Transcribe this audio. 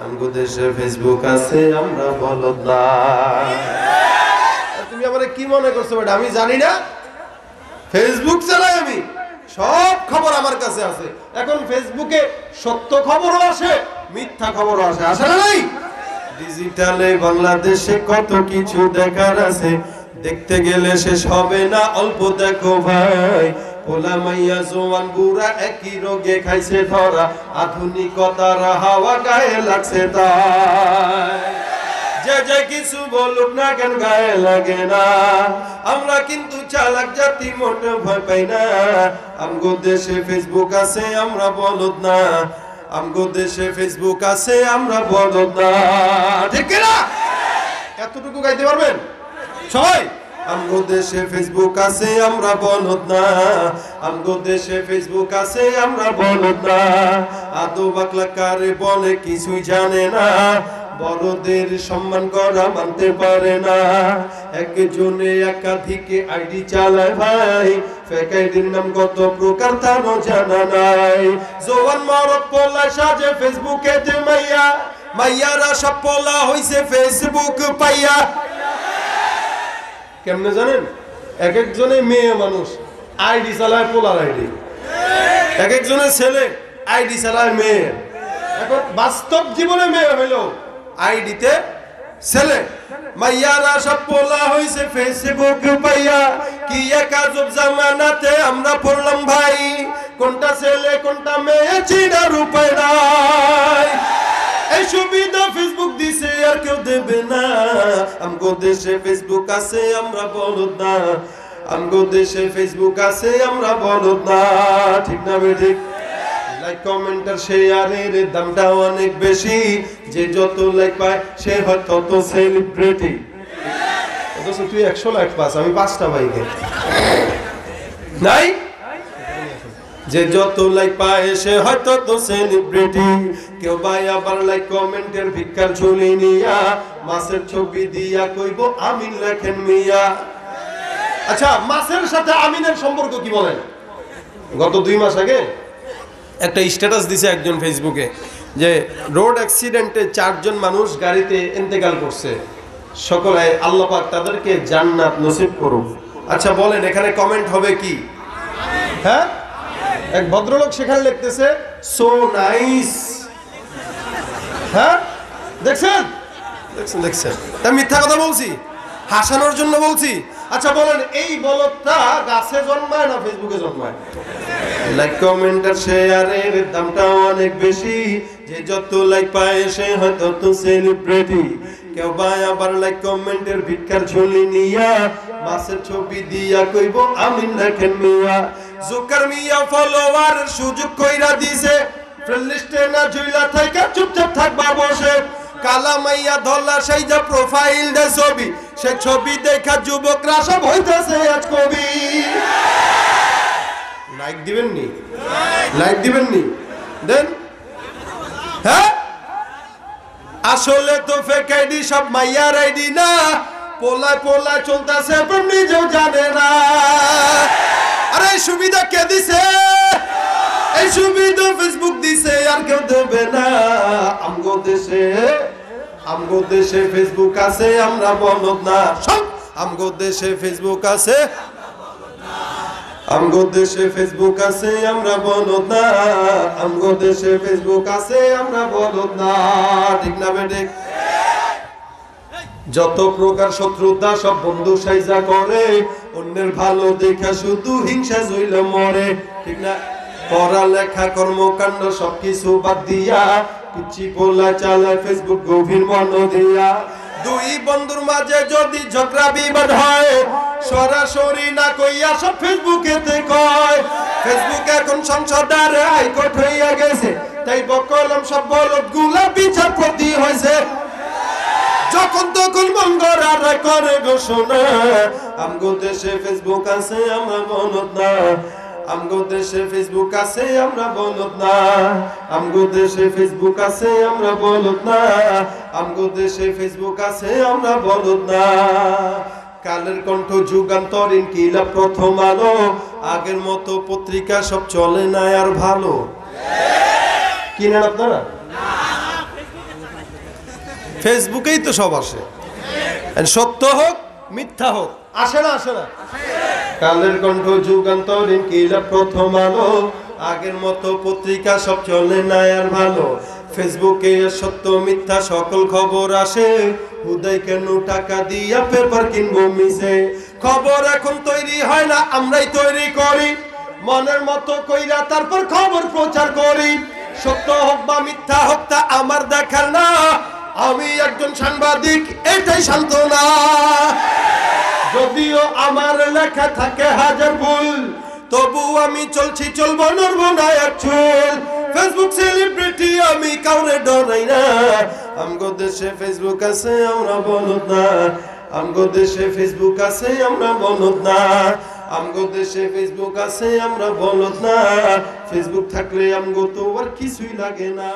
আমগো দেশে ফেসবুক আছে আমরা বলদ না। তুমি আমারে কি মনে করছো বেটা আমি জানি না? ফেসবুক চালাই আমি, সব খবর আমার কাছে আছে। এখন ফেসবুকে সত্য খবরও আসে, মিথ্যা খবরও আসে, আসে না নাই? ডিজিটালে বাংলাদেশে কত কিছু দেখার আছে, দেখতে গেলে শেষ হবে না, অল্প দেখো ভাই। পোলা মাইয়া জোয়ান বুড়া একই রোগে খাইছে ধরা, আধুনিকতার হাওয়া গায়ে লাগছে তাই। যে যে কিছু বলুক না কেন গায়ে লাগে না, আমরা কিন্তু চালাক জাতি মোটে ভয় পাই না। আমগো দেশে ফেসবুক আছে আমরা বলদ না, আমগো দেশে ফেসবুক আছে আমরা বলদ না। ঠিক না? এতটুকু গাইতে পারবেন সবাই? আমগো দেশে ফেসবুক আছে আমরা বলদ না, আমগো দেশে ফেসবুক আছে আমরা বলদ না। আদো বাকলা কারে বলে কিছুই জানে না, বড়দের সম্মান করা মানতে পারে না। একজনে একাধিক আইডি চালায় ভাই, ফেক আইডির নাম কত প্রকার তারও জানা নাই। জোয়ান মরদ পোলা সাজে ফেসবুকে তে মাইয়া, মাইয়ারা সব পোলা হইছে ফেসবুক পাইয়া। কেমনে জানেন? এক একজনে মেয়ে মানুষ আইডি চালায় পোলার আইডি, এক একজনের ছেলে আইডি চালায় মেয়ে। এখন বাস্তব জীবনে মেয়ে হইলো আইডিতে ছেলে, মাইয়ারা সব পোলা হইছে ফেসবুক পাইয়া। কি এক আজব জামানাতে আমরা পড়লাম ভাই, কোনটা ছেলে কোনটা মেয়ে চিনার উপায় নাই। এই সুবিধা ফেসবুক দিছে আর কেউ দেবে না। আমগো দেশে ফেসবুক আছে আমরা বলদ না, আমগো দেশে ফেসবুক আছে আমরা বলদ না। ঠিক না বেঠিক? লাইক কমেন্ট আর শেয়ারের দামটা অনেক বেশি, যে যত লাইক পায় সে হয় তত সেলিব্রিটি। অথচ তুই 100 লাইক পাস, আমি 5টা বাইকে নাই। যে যত লাইক পায় সে হয় তত সেলিব্রিটি। কেউ ভাই আবার লাইক কমেন্টের ভিক্ষার ঝুলি নিয়া, মাছের ছবি দিয়া কইব আমিন লেখেন মিয়া। আচ্ছা, মাছের সাথে আমিনের সম্পর্ক কি বলেন? গত 2 মাস আগে একটা স্ট্যাটাস দিছে একজন ফেসবুকে যে রোড অ্যাক্সিডেন্টে 4 জন মানুষ গাড়িতে ইন্তেকাল করছে, সকলে আল্লাহ পাক তাদেরকে জান্নাত নসিব করুক। আচ্ছা বলেন এখানে কমেন্ট হবে কি? হ্যাঁ, এক ভদ্রলোক সেখানে লিখতেছে সো নাইস। হ্যাঁ দেখছেন দেখছেন দেখছেন, তা মিথ্যা কথা বলছি? হাসানোর জন্য বলছি? আচ্ছা বলেন এই বলদটা গাছে জন্মায় না ফেসবুকে জন্মায়? লাইক কমেন্ট আর শেয়ারের দামটা অনেক বেশি, যে যত লাইক পায় সে হয় তত সেলিব্রিটি। কেউ ভাই আবার লাইক কমেন্টের ভিক্ষার ঝুলি নিয়া, মাছের ছবি দিয়া কইব আমিন লেখেন মিয়া। জোকার মিয়া ফলোয়ার সুযোগ কইরা দিছে, ফ্রেন্ড লিস্টে না ঝুইলা থাইকা চুপচাপ থাকবা বসে। কালা মাইয়া ধলা সাইজা প্রোফাইল দে ছবি, সে ছবি দেখা যুবকরা সব হইতাছে আজ কবি। লাইক দিবেন নি? লাইক দিবেন নি? দেন। হ্যাঁ, আসলে তো ফেক আইডি সব মাইয়ার আইডি না, পোলায় পোলায় চলতেছে নিজেও জানে না। আরে সুবিধা কে দিছে? এই সুবিধা ফেসবুক দিছে আর কেউ দেবে না। আমগো দেশে ফেসবুক আছে আমরা বলদ না। সব আমগো দেশে ফেসবুক আছে, আমগো দেশে ফেসবুক আছে আমরা বলদ না, আমগো দেশে ফেসবুক আছে আমরা বলদ না। ঠিক না বেঠিক? যত প্রকার শত্রুতা সব বন্ধু সাইজা করে, অন্যের ভালো দেখা শুধু হিংসা জইলে মরে। ঠিক না? পড়ালেখা কর্মকাণ্ড সবকিছু বাদ দিয়া, পিচ্ছি পোলা চালায় ফেসবুক গভীর মন দিয়া। 2 বন্ধুর মাঝে যদি ঝগড়া বিবাদ হয়, সরাসরি না কইয়া সব ফেসবুকেতে কয়। ফেসবুক এখন সংসদের হাইকোর্ট হইয়া গেছে, তাই বকলম সব বলদ গুলা বিচারপতি হয়েছে। যখন তখন মঙ্গরা করে ঘোষণা, আমগো দেশে ফেসবুক আছে আমরা বলদ না, আমগো দেশে ফেসবুক আছে আমরা বলদ না, আমগো দেশে ফেসবুক আছে আমরা বলদ না, আমগো দেশে ফেসবুক আছে আমরা বলদ না। কালের কণ্ঠ, যুগান্তর, ইনকিলাব, প্রথম আলো, আগের মতো পত্রিকা সব চলে না আর ভালো। কিনেন আপনারা? ফেসবুকেই তো সব আসে, সত্য হোক মিথ্যা হোক, আসে না আসে না? কালের কণ্ঠ, যুগান্তরীণ, কিলা প্রথম আলো, আগের মতো পত্রিকা সব চলে না আর ভালো। ফেসবুকে সত্য মিথ্যা সকল খবর আসে, হুদাই কেন টাকা দিয়া পেপার কিনবো মিশে। খবর এখন তৈরি হয় না, আমরাই তৈরি করি, মনের মতো কইরা তারপর খবর প্রচার করি। সত্য হোক বা মিথ্যা হোক তা আমার দেখার না, আমি একজন সাংবাদিক, এটাই সান্ত্বনা। যদিও আমার লেখা থাকে হাজার ভুল, তবু আমি চলছি, চলবো, নড়বো না এক চুল। ফেসবুক সেলিব্রিটি, আমি কাউরে ডরাই না, আমগো দেশে ফেসবুক আছে আমরা বলদ না, আমগো দেশে ফেসবুক আছে আমরা বলদ না, আমগো দেশে ফেসবুক আছে আমরা বলদ না। ফেসবুক থাকলে আমগো তো আর কিছুই লাগে না।